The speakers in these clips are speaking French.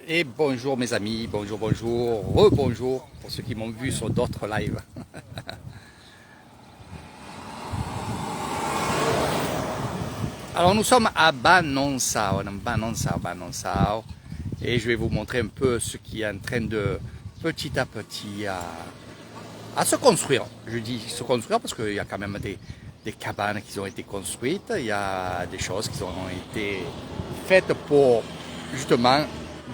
Et bonjour mes amis, bonjour, bonjour, rebonjour pour ceux qui m'ont vu sur d'autres lives. Alors nous sommes à Banonsao, et je vais vous montrer un peu ce qui est en train de petit à petit à se construire. Je dis se construire parce qu'il y a quand même des cabanes qui ont été construites, il y a des choses qui ont été faites pour justement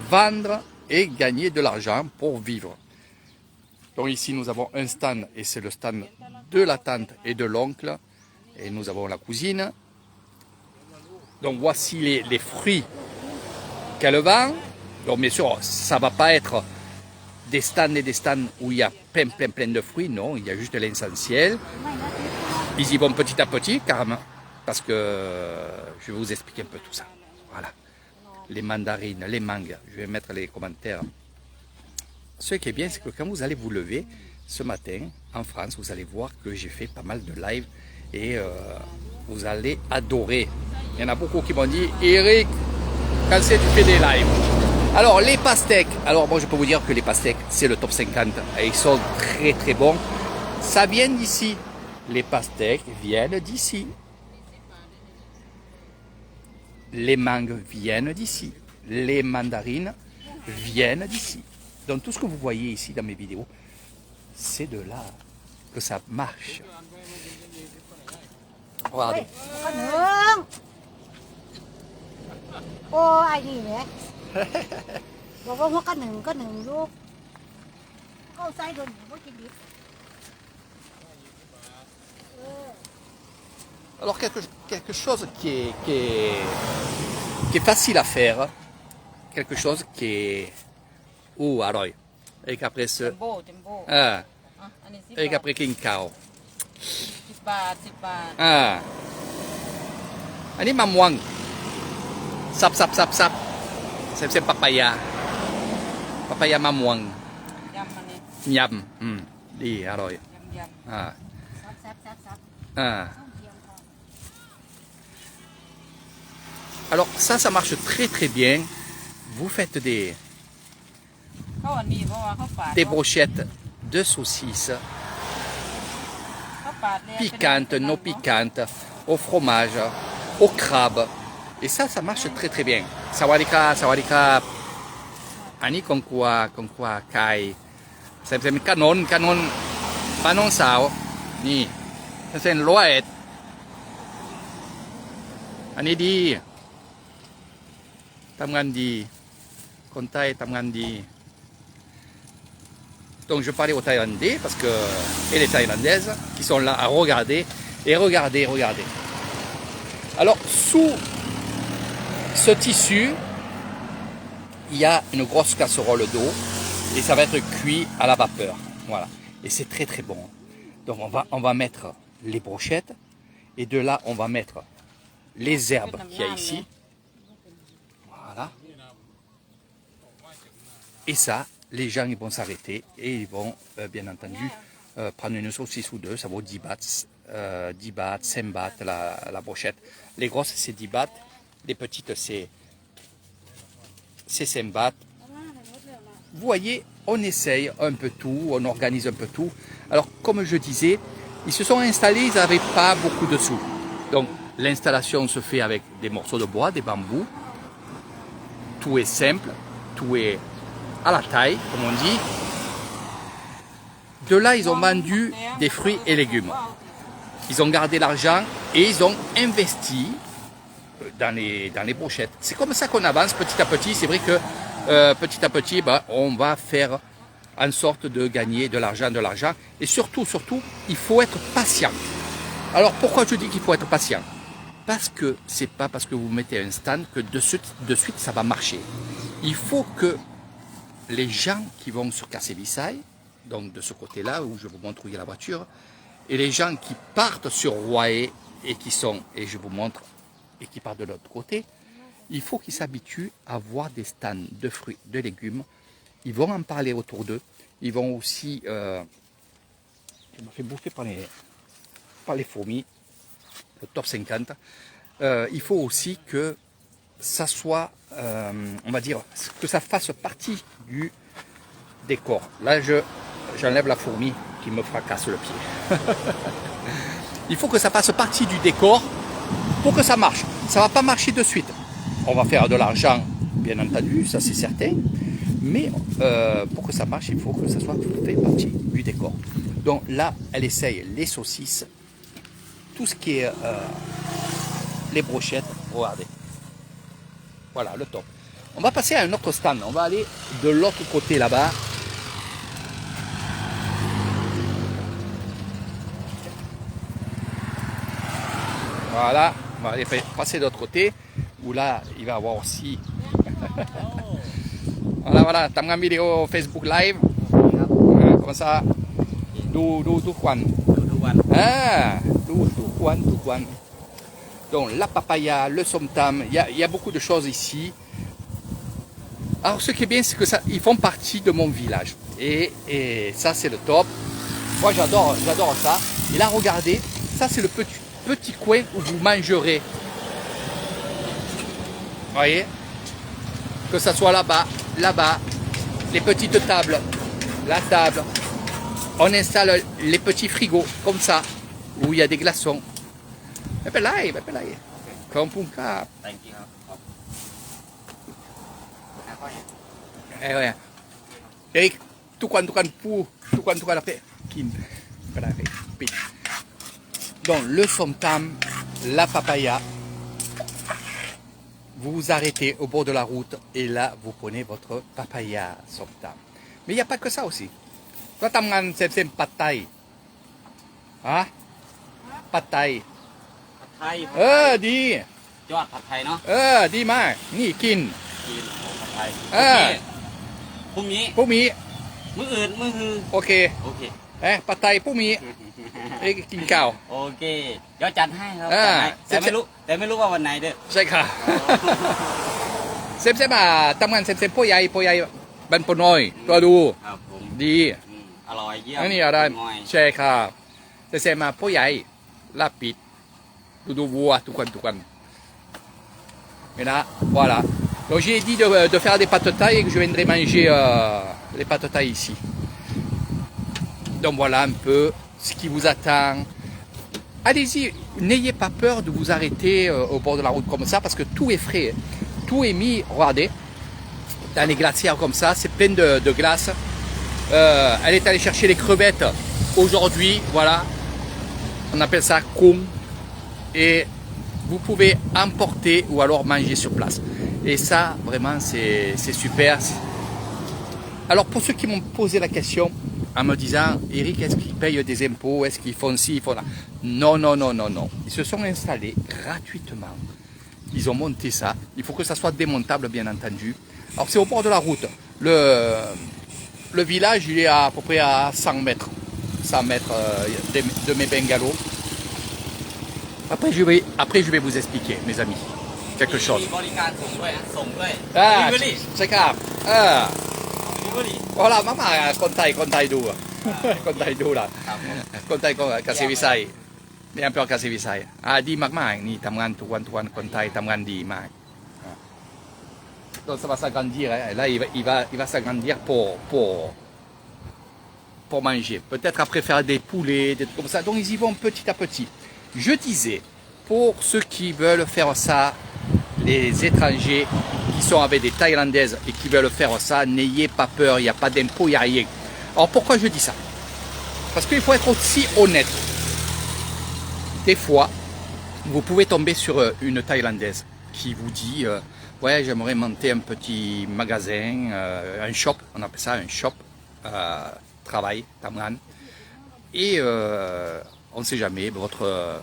vendre et gagner de l'argent pour vivre. Donc ici nous avons un stand et c'est le stand de la tante et de l'oncle et nous avons la cousine. Donc voici les fruits qu'elle vend. Donc bien sûr ça ne va pas être des stands et des stands où il y a plein de fruits, non, il y a juste l'essentiel. Ils y vont petit à petit carrément parce que je vais vous expliquer un peu tout ça. Voilà. Les mandarines, les mangues, je vais mettre les commentaires. Ce qui est bien, c'est que quand vous allez vous lever ce matin en France, vous allez voir que j'ai fait pas mal de live et vous allez adorer. Il y en a beaucoup qui m'ont dit, Eric, quand c'est tu fais des lives. Alors les pastèques, alors moi je peux vous dire que les pastèques c'est le top 50 et ils sont très bons. Ça vient d'ici. Les pastèques viennent d'ici. Les mangues viennent d'ici. Les mandarines viennent d'ici. Donc tout ce que vous voyez ici dans mes vidéos, c'est de là que ça marche. Regardez. โอ้ไอ้นี่แหละบอกว่าหัวก็หนึ่งลูกก็ใส่โดนหัวกินดิบ Alors quelque chose qui est facile à faire, quelque chose qui est... Oh, alors, et qu'après ce... เต็มโบ Ah, อ่ะอันนี้10 et บาท qu'après quincao. 10 บาท10 บาท Ah. อันนี้มะม่วงสับเส้นปะปายามะม่วง ยำอันนี้ ยดีอร่อย ยำ อ่า ซับ อ่า ต้องเทียมก่อน Alors ça marche très bien. Vous faites เขาอันนี้เพราะว่าเขาปาด des brochettes de saucisses เขาปาดแล้ว piquantes, non piquantes, au fromage, au crabe. Et ça marche très bien. Sawadika. Ani konkwa kai. C'est canon, panon sao. Ni. C'est une loette. Ani di. Tamgan di. Kontai tamgan di. Donc je parlais aux Thaïlandais parce que, et les Thaïlandaises qui sont là à regarder. Et regardez. Alors sous ce tissu, il y a une grosse casserole d'eau et ça va être cuit à la vapeur. Voilà. Et c'est très bon. Donc on va mettre les brochettes et de là on va mettre les herbes qu'il y a ici. Voilà. Et ça, les gens ils vont s'arrêter et ils vont bien entendu prendre une saucisse ou deux. Ça vaut 10 bahts, 5 bahts la brochette. Les grosses c'est 10 bahts, les petites c'est 5 bahts. Vous voyez, on essaye un peu tout, on organise un peu tout. Alors comme je disais, ils se sont installés, ils n'avaient pas beaucoup de sous. Donc l'installation se fait avec des morceaux de bois, des bambous. Tout est simple, tout est à la taille, comme on dit. De là, ils ont vendu des fruits et légumes. Ils ont gardé l'argent et ils ont investi dans les brochettes. C'est comme ça qu'on avance petit à petit. C'est vrai que petit à petit, on va faire en sorte de gagner de l'argent. Et surtout, il faut être patient. Alors pourquoi je dis qu'il faut être patient? Parce que c'est pas parce que vous mettez un stand que de suite ça va marcher. Il faut que les gens qui vont sur Kassebisai, donc de ce côté-là où je vous montre où il y a la voiture, et les gens qui partent sur Roaé et je vous montre, et qui partent de l'autre côté, il faut qu'ils s'habituent à voir des stands de fruits, de légumes. Ils vont en parler autour d'eux. Ils vont aussi... je me fais bouffer par les fourmis, le top 50. Il faut aussi que ça soit, on va dire, que ça fasse partie du décor. Là, j'enlève la fourmi qui me fracasse le pied. Il faut que ça fasse partie du décor pour que ça marche. Ça ne va pas marcher de suite. On va faire de l'argent, bien entendu, ça c'est certain. Mais pour que ça marche, il faut que ça soit fait partie du décor. Donc là, elle essaye les saucisses, tout ce qui est les brochettes. Regardez. Voilà, le top. On va passer à un autre stand. On va aller de l'autre côté là-bas. Voilà, on va aller passer de l'autre côté, où là, il va y avoir aussi... voilà, tengah vidéo Facebook Live. Comme ça. Du Juan. Ah, du Juan. Donc, la papaya, le somtam, il y a beaucoup de choses ici. Alors, ce qui est bien, c'est que ça, ils font partie de mon village. Et ça, c'est le top. Moi, j'adore ça. Et là, regardez, ça, c'est le petit coin où vous mangerez. Vous voyez? Que ça soit là-bas, les petites tables, la table. On installe les petits frigos, comme ça, où il y a des glaçons.ไม่เป็นไรขอบคุณครับ Thank you ครับ ouais. Eric, tukan après. Kin. Voilà, Eric. Donc le somtam, la papaya, vous vous arrêtez au bord de la route et là vous prenez votre papaya somtam. Mais il n'y a pas que ça aussi. Toi, tu as un pad thai. Hein? Pad thai. ผัดไทย ดี ยอดผัดไทยเนาะ ดีมาก นี่กิน กินผัดไทย เออ พรุ่งนี้ พรุ่งนี้ มื้ออื่นมื้อฮือ โอเค โอเค ปัดไทยพรุ่งนี้เอ้ยกินข้าว โอเคเดี๋ยวจัดให้ครับ อ่า จัดให้แต่ไม่รู้ว่าวันไหนเด้อ ใช่ค่ะเซมทำงานเซมพ่อใหญ่บันปน้อยตัวดู ครับผม ดี อร่อยเยี่ยม อันนี้อะไร ง่อย ใช่ค่ะเซมมาพ่อใหญ่ลาบปิดดูวัวทุกคนet là voilà donc j'ai dit de faire des pâtes thaï et que je viendrai manger les pâtes thaï ici. Donc voilà un peu ce qui vous attend. Allez-y, n'ayez pas peur de vous arrêter au bord de la route comme ça parce que tout est frais, tout est mis, regardez, dans les glacières comme ça, c'est plein de glace. Elle est allée chercher les crevettes aujourd'hui, voilà, on appelle ça kung, et vous pouvez emporter ou alors manger sur place. Et ça, vraiment, c'est super. Alors pour ceux qui m'ont posé la question, en me disant, Eric, est-ce qu'ils payent des impôts? Est-ce qu'ils font ci, ils font là? Non. Ils se sont installés gratuitement. Ils ont monté ça. Il faut que ça soit démontable, bien entendu. Alors c'est au bord de la route. Le village, il est à peu près à 100 mètres. 100 mètres de mes bungalows. Après, je vais vous expliquer, mes amis, quelque chose. มีบริการส่งด้วยนะส่งด้วย Ah, Delivery c'est grave. Delivery Voilà, maman, contai du. Contai du là. ครับผม Contai kasi visay. Bien un peu kasi visay. Di mากๆนี่ทำงานทุกวันคนไทยทำงานดีมาก Donc ça va s'agrandir. Hein. Là, il va s'agrandir pour manger. Peut-être après faire des poulets, des trucs comme ça. Donc ils y vont petit à petit. Je disais, pour ceux qui veulent faire ça, les étrangers qui sont avec des Thaïlandaises et qui veulent faire ça, n'ayez pas peur, il n'y a pas d'impôt, il n'y a rien. Alors pourquoi je dis ça? Parce qu'il faut être aussi honnête. Des fois, vous pouvez tomber sur une Thaïlandaise qui vous dit ouais, j'aimerais monter un petit magasin, un shop, on appelle ça un shop, travail, tamran. Et on ne sait jamais, votre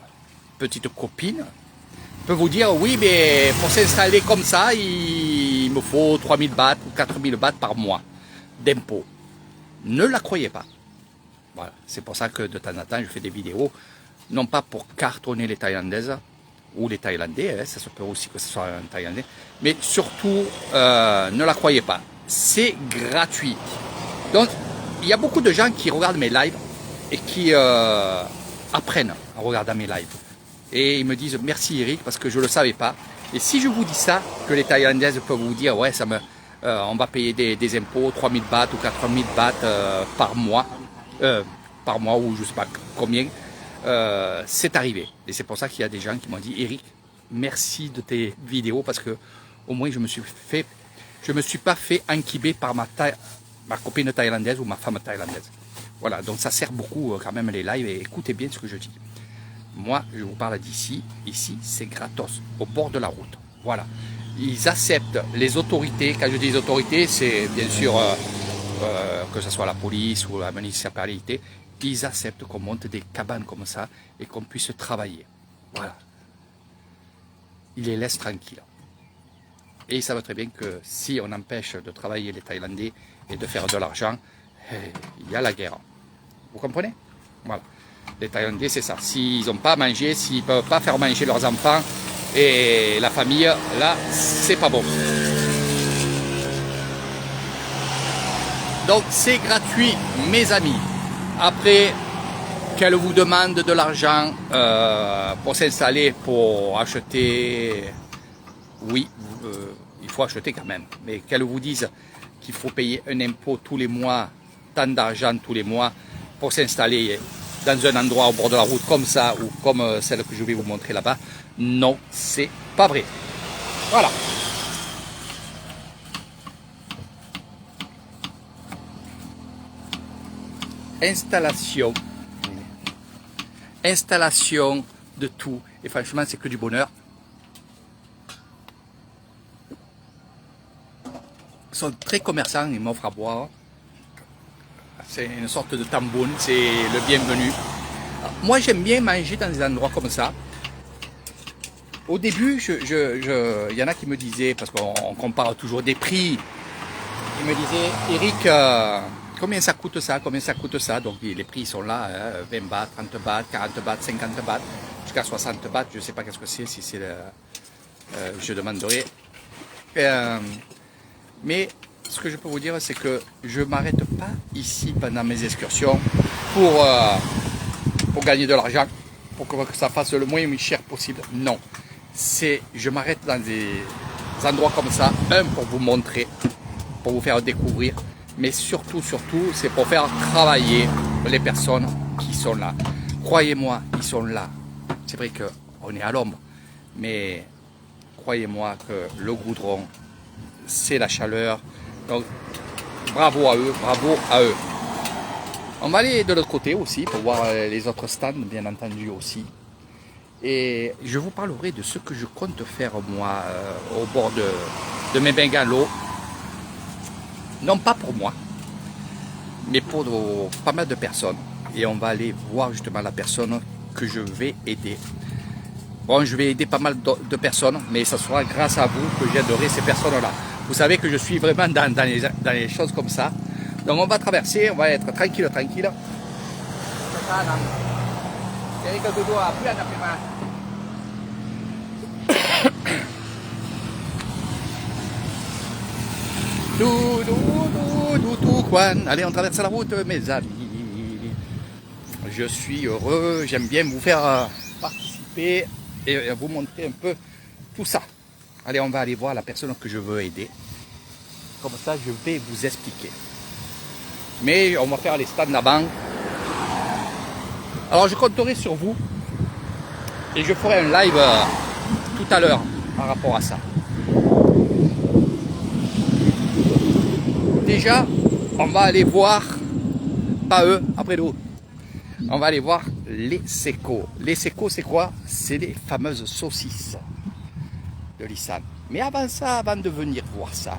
petite copine peut vous dire oui, mais pour s'installer comme ça, il me faut 3000 bahts ou 4000 bahts par mois d'impôts. Ne la croyez pas. Voilà, c'est pour ça que de temps en temps, je fais des vidéos, non pas pour cartonner les Thaïlandaises ou les Thaïlandais, hein, ça se peut aussi que ce soit un Thaïlandais, mais surtout, ne la croyez pas. C'est gratuit. Donc, il y a beaucoup de gens qui regardent mes lives et qui apprennent en regardant mes lives. Et ils me disent merci Eric parce que je ne le savais pas. Et si je vous dis ça, que les Thaïlandaises peuvent vous dire, ouais, on va payer des impôts, 3000 bahts ou 4000 bahts par mois, ou je sais pas combien, c'est arrivé. Et c'est pour ça qu'il y a des gens qui m'ont dit, Eric, merci de tes vidéos parce que au moins je me suis pas fait enquiber par ma copine thaïlandaise ou ma femme thaïlandaise. Voilà, donc ça sert beaucoup quand même les lives et écoutez bien ce que je dis. Moi, je vous parle d'ici. Ici, c'est gratos, au bord de la route. Voilà. Ils acceptent les autorités. Quand je dis les autorités, c'est bien sûr que ce soit la police ou la municipalité. Ils acceptent qu'on monte des cabanes comme ça et qu'on puisse travailler. Voilà. Ils les laissent tranquilles. Et ils savent très bien que si on empêche de travailler les Thaïlandais et de faire de l'argent, il y a la guerre. Vous comprenez? Voilà. Les Thaïlandais, c'est ça. S'ils n'ont pas à manger, s'ils ne peuvent pas faire manger leurs enfants et la famille, là, c'est pas bon. Donc, c'est gratuit, mes amis. Après, qu'elle vous demande de l'argent pour s'installer, pour acheter, oui, il faut acheter quand même. Mais qu'elle vous dise qu'il faut payer un impôt tous les mois, tant d'argent tous les mois, pour s'installer dans un endroit au bord de la route comme ça, ou comme celle que je vais vous montrer là-bas, non, c'est pas vrai. Voilà. Installation de tout. Et franchement, c'est que du bonheur. Ils sont très commerçants, ils m'offrent à boire. C'est une sorte de tamboun, c'est le bienvenu. Moi, j'aime bien manger dans des endroits comme ça. Au début, il y en a qui me disaient, parce qu'on compare toujours des prix, ils me disaient, Eric, combien ça coûte ça, combien ça coûte ça? Donc les prix sont là, 20 bahts, 30 bahts, 40 bahts, 50 bahts, jusqu'à 60 bahts, je ne sais pas qu'est-ce que c'est, si c'est je demanderai. Mais ce que je peux vous dire, c'est que je ne m'arrête pas ici pendant mes excursions pour gagner de l'argent, pour que ça fasse le moins cher possible. Non, je m'arrête dans des endroits comme ça, pour vous montrer, pour vous faire découvrir, mais surtout, c'est pour faire travailler les personnes qui sont là. Croyez-moi, ils sont là. C'est vrai qu'on est à l'ombre, mais croyez-moi que le goudron, c'est la chaleur. Donc, bravo à eux, bravo à eux. On va aller de l'autre côté aussi pour voir les autres stands, bien entendu aussi. Et je vous parlerai de ce que je compte faire moi au bord de mes bungalows. Non pas pour moi, mais pour pas mal de personnes. Et on va aller voir justement la personne que je vais aider. Bon, je vais aider pas mal de personnes, mais ce sera grâce à vous que j'aiderai ces personnes-là. Vous savez que je suis vraiment dans les choses comme ça. Donc on va traverser, on va être tranquille. Allez, on traverse la route, mes amis. Je suis heureux, j'aime bien vous faire participer et vous montrer un peu tout ça. Allez, on va aller voir la personne que je veux aider. Comme ça, je vais vous expliquer. Mais on va faire les stands avant. Alors, je compterai sur vous. Et je ferai un live tout à l'heure par rapport à ça. Déjà, on va aller voir, pas eux, après nous. On va aller voir les secos. Les secos, c'est quoi? C'est les fameuses saucisses de l'Isan. Mais avant ça, avant de venir voir ça,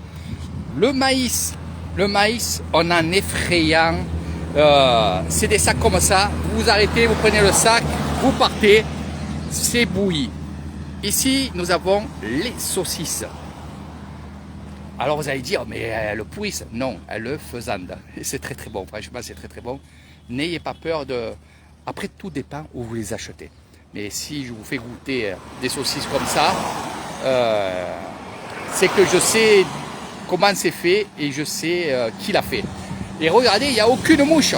le maïs, on en effrayant. C'est des sacs comme ça. Vous arrêtez, vous prenez le sac, vous partez, c'est bouilli. Ici, nous avons les saucisses. Alors vous allez dire, mais elles le pourrissent. Non, elles le faisandent. Et c'est très très bon, franchement, c'est très très bon. N'ayez pas peur de... Après, tout dépend où vous les achetez. Mais si je vous fais goûter des saucisses comme ça, c'est que je sais comment c'est fait et je sais qui l'a fait. Et regardez, il n'y a aucune mouche.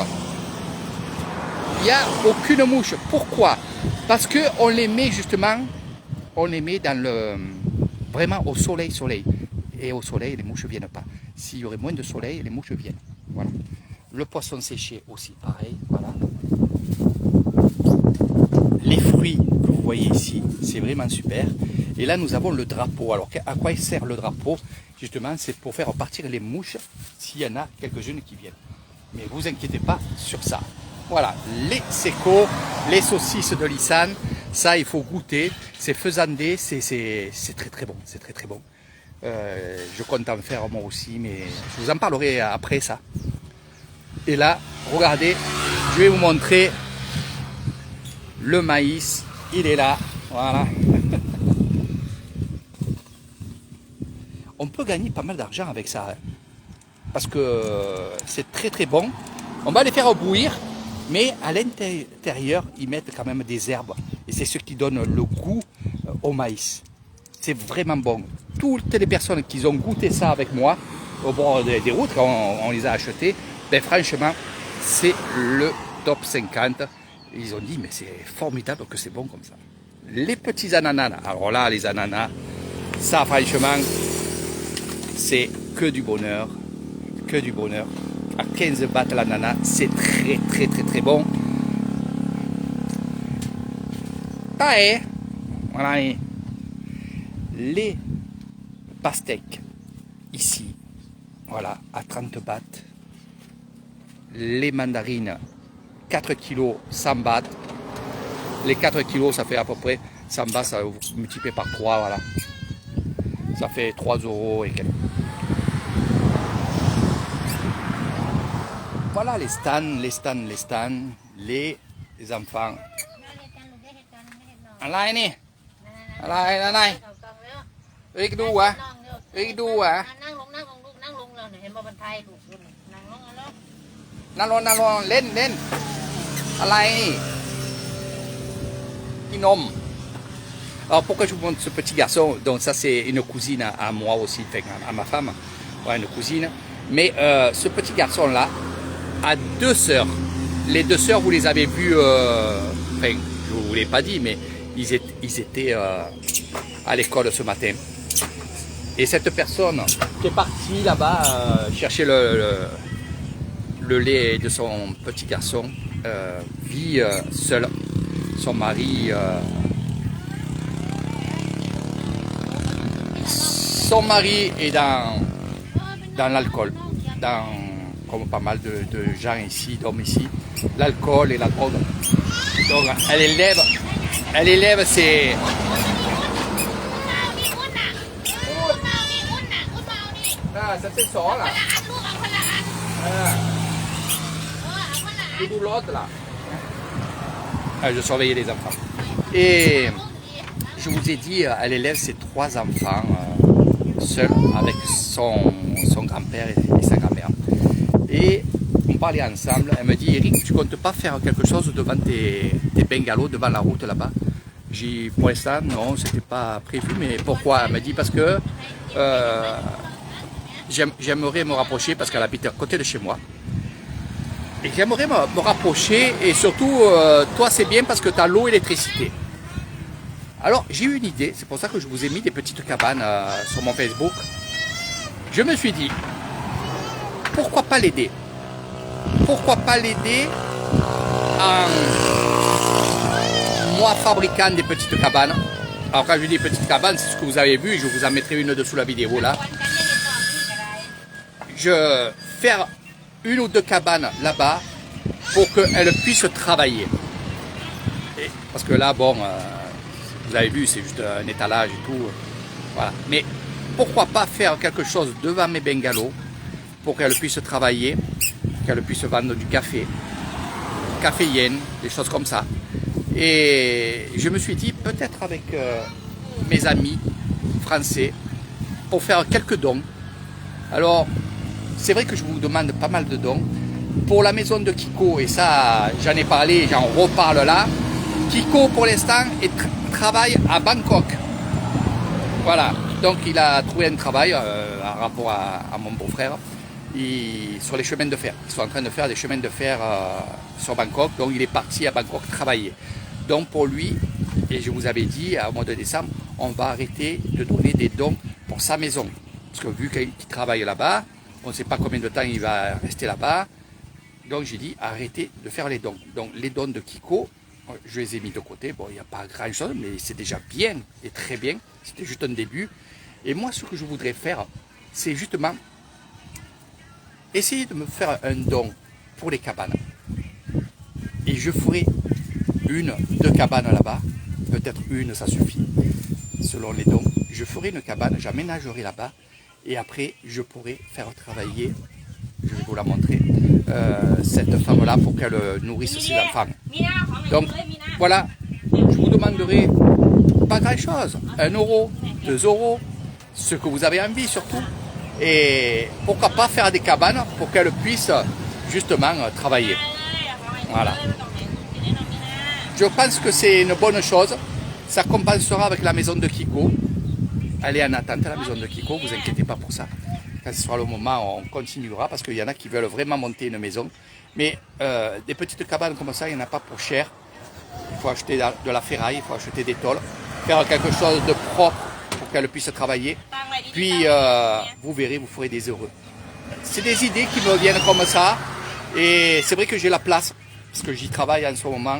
Il n'y a aucune mouche. Pourquoi? Parce qu'on les met justement, on les met dans vraiment au soleil, soleil. Et au soleil, les mouches ne viennent pas. S'il y aurait moins de soleil, les mouches viennent. Voilà. Le poisson séché aussi, pareil. Voilà. Les fruits que vous voyez ici, c'est vraiment super. Et là, nous avons le drapeau. Alors, à quoi il sert le drapeau? Justement, c'est pour faire partir les mouches s'il y en a quelques-unes qui viennent. Mais vous inquiétez pas sur ça. Voilà, les secos, les saucisses de Lissane, ça il faut goûter. C'est faisandé, c'est très très bon, c'est très très bon. Je compte en faire moi aussi, mais je vous en parlerai après ça. Et là, regardez, je vais vous montrer le maïs, il est là, voilà. On peut gagner pas mal d'argent avec ça, hein, parce que c'est très très bon. On va les faire bouillir, mais à l'intérieur, ils mettent quand même des herbes. Et c'est ce qui donne le goût au maïs. C'est vraiment bon. Toutes les personnes qui ont goûté ça avec moi, au bord des routes, quand on les a achetés, ben franchement, c'est le top 50. Ils ont dit, mais c'est formidable que c'est bon comme ça. Les petits ananas, alors là, les ananas, ça franchement, c'est que du bonheur. Que du bonheur. À 15 bahts l'ananas, c'est très très très très bon. Pareil, voilà. Les pastèques, ici, voilà, à 30 bahts. Les mandarines, 4 kilos, 100 bahts. Les 4 kilos, ça fait à peu près 100 bahts, ça multiplié par 3, voilà. Ça fait 3 euros et quelques. Voilà les stands, les enfants.อะไรนี่อะไรเอ้ยดูวะเอ้ยดูวะ นั่งลงลูกนั่งลงเราเห็นบ่บรรทัยลูกนั่งลงแล้ว นั่งลงเล่นอะไรกินนม Alors pourquoi je vous montre ce petit garçon? Donc ça c'est une cousine à moi aussi, enfin, à ma femme, ouais, une cousine. Mais ce petit garçon là a 2 sœurs. Les 2 sœurs, vous les avez vues, enfin je vous l'ai pas dit, mais ils étaient à l'école ce matin. Et cette personne qui est partie là-bas chercher le lait de son petit garçon vit seule. Son mari est dans l'alcool, comme pas mal de gens ici, d'hommes ici, l'alcool et la drogue. Donc elle élève ses... Ah, ça c'est ça là. Tout l'autre là. Ah, je surveillais les enfants. Et je vous ai dit, elle élève ses 3 enfants seule avec son grand-père et sa grand-mère. Et on parlait ensemble, elle me dit, Eric, tu comptes pas faire quelque chose devant tes bungalows, devant la route là-bas? J'ai dit, pour l'instant, non, c'était pas prévu, mais pourquoi? Elle me dit, parce que j'aimerais me rapprocher, parce qu'elle habite à côté de chez moi. Et j'aimerais me rapprocher, et surtout, toi c'est bien parce que tu as l'eau et l'électricité. Alors j'ai eu une idée, c'est pour ça que je vous ai mis des petites cabanes sur mon Facebook. Je me suis dit, pourquoi pas l'aider? Pourquoi pas l'aider en moi fabriquant des petites cabanes? Alors quand je dis petites cabanes, c'est ce que vous avez vu, je vous en mettrai une dessous la vidéo là. Je faire 1 ou 2 cabanes là-bas pour qu'elles puissent travailler. Parce que là, bon, vous avez vu, c'est juste un étalage et tout. Voilà. Mais pourquoi pas faire quelque chose devant mes bungalows pour qu'elles puissent travailler, qu'elles puissent vendre du café, caféine, des choses comme ça. Et je me suis dit, peut-être avec mes amis français, pour faire quelques dons. Alors, c'est vrai que je vous demande pas mal de dons. Pour la maison de Kiko, et ça j'en ai parlé, j'en reparle là, Kiko pour l'instant travaille à Bangkok. Voilà, donc il a trouvé un travail en rapport à mon beau-frère sur les chemins de fer. Ils sont en train de faire des chemins de fer sur Bangkok, donc il est parti à Bangkok travailler. Donc pour lui, Et je vous avais dit, au mois de décembre, on va arrêter de donner des dons pour sa maison. Parce que vu qu'il travaille là-bas, on ne sait pas combien de temps il va rester là-bas. Donc j'ai dit, arrêtez de faire les dons. Donc les dons de Kiko, je les ai mis de côté. Bon, il n'y a pas grand-chose, mais c'est déjà bien et très bien. C'était juste un début. Et moi, ce que je voudrais faire, c'est justement essayer de me faire un don pour les cabanes. Et je ferai 1-2 cabanes là-bas. Peut-être une, ça suffit, selon les dons. Je ferai une cabane, j'aménagerai là-bas. Et après, je pourrai faire travailler, je vais vous la montrer, cette femme-là pour qu'elle nourrisse ses enfants. Donc, voilà, je vous demanderai pas grand-chose, 1 euro, 2 euros, ce que vous avez envie surtout. Et pourquoi pas faire des cabanes pour qu'elle puisse justement travailler. Voilà. Je pense que c'est une bonne chose. Ça compensera avec la maison de Kiko. Elle est en attente, la maison de Kiko, vous inquiétez pas pour ça. Quand ce sera le moment, on continuera parce qu'il y en a qui veulent vraiment monter une maison. Mais des petites cabanes comme ça, il n'y en a pas pour cher. Il faut acheter de la ferraille, il faut acheter des tôles, faire quelque chose de propre pour qu'elle puisse travailler. Puis vous verrez, vous ferez des heureux. C'est des idées qui me viennent comme ça. Et c'est vrai que j'ai la place. Parce que j'y travaille en ce moment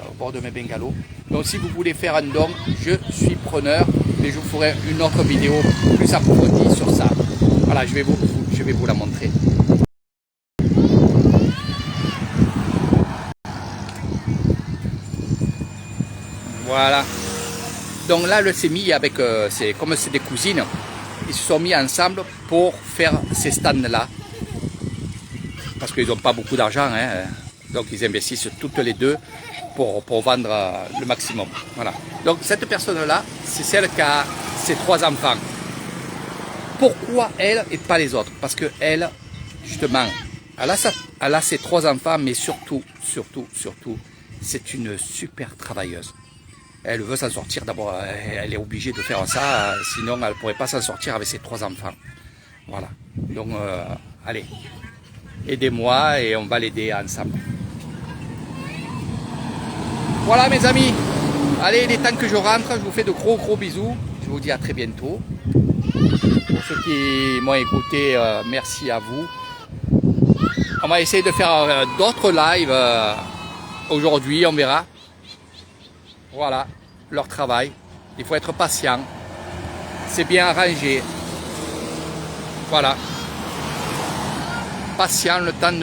au bord de mes bungalows. Donc si vous voulez faire un don, je suis preneur, mais je vous ferai une autre vidéo plus approfondie sur ça. Voilà, je vais vous la montrer. Voilà. Donc là, elle s'est mis avec, comme c'est des cousines, ils se sont mis ensemble pour faire ces stands-là. Parce qu'ils n'ont pas beaucoup d'argent, hein. Donc ils investissent toutes les deux pour vendre le maximum. Voilà. Donc cette personne-là, c'est celle qui a ses 3 enfants. Pourquoi elle et pas les autres? Parce que elle, justement, elle a ses 3 enfants, mais surtout, c'est une super travailleuse. Elle veut s'en sortir. D'abord, elle est obligée de faire ça, sinon elle ne pourrait pas s'en sortir avec ses 3 enfants. Voilà. Donc, allez, aidez-moi et on va l'aider ensemble. Voilà mes amis, allez, il est temps que je rentre, je vous fais de gros bisous, je vous dis à très bientôt. Pour ceux qui m'ont écouté, merci à vous. On va essayer de faire d'autres lives aujourd'hui, on verra. Voilà, leur travail, il faut être patient, c'est bien arrangé. Voilà, patient, le temps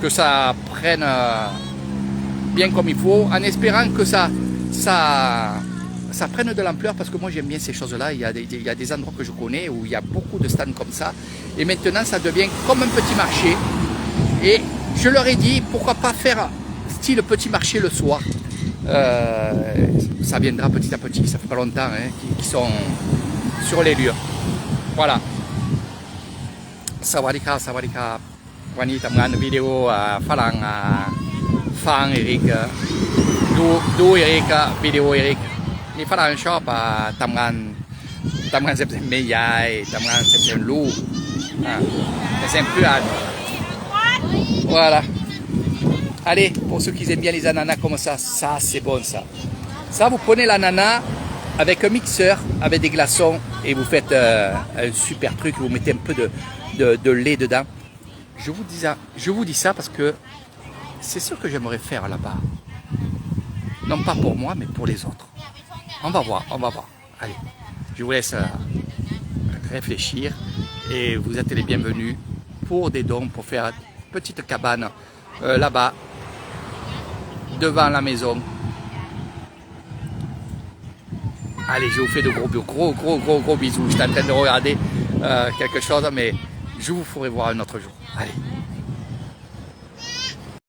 que ça prenne bien comme il faut, en espérant que ça prenne de l'ampleur, parce que moi j'aime bien ces choses-là. Il y a des endroits que je connais où il y a beaucoup de stands comme ça, et maintenant ça devient comme un petit marché. Et je leur ai dit, pourquoi pas faire style petit marché le soir. Ça viendra petit à petit, ça fait pas longtemps qu'ils sont sur les lieux. Voilà. Sawadika, sawadika. วันนี้ทำงานวิดีโอฝรั่งฟังเอริกดูเอริกวิดีโอเอริกนี่ฝรั่งชอบทำงานเสร็จแม่ยายทำงานเสร็จลูกเสร็จเพื่อน voilà. Allez, pour ceux qui aiment bien les ananas comme ça c'est bon ça. Ça, vous prenez l'ananas avec un mixeur, avec des glaçons, et vous faites un super truc, vous mettez un peu de lait dedans. Je vous dis ça parce que c'est ce que j'aimerais faire là-bas. Non pas pour moi, mais pour les autres. On va voir. Allez, je vous laisse réfléchir et vous êtes les bienvenus pour des dons, pour faire une petite cabane là-bas, devant la maison. Allez, je vous fais de gros bisous. Je suis en train de regarder quelque chose, mais je vous ferai voir un autre jour. Allez.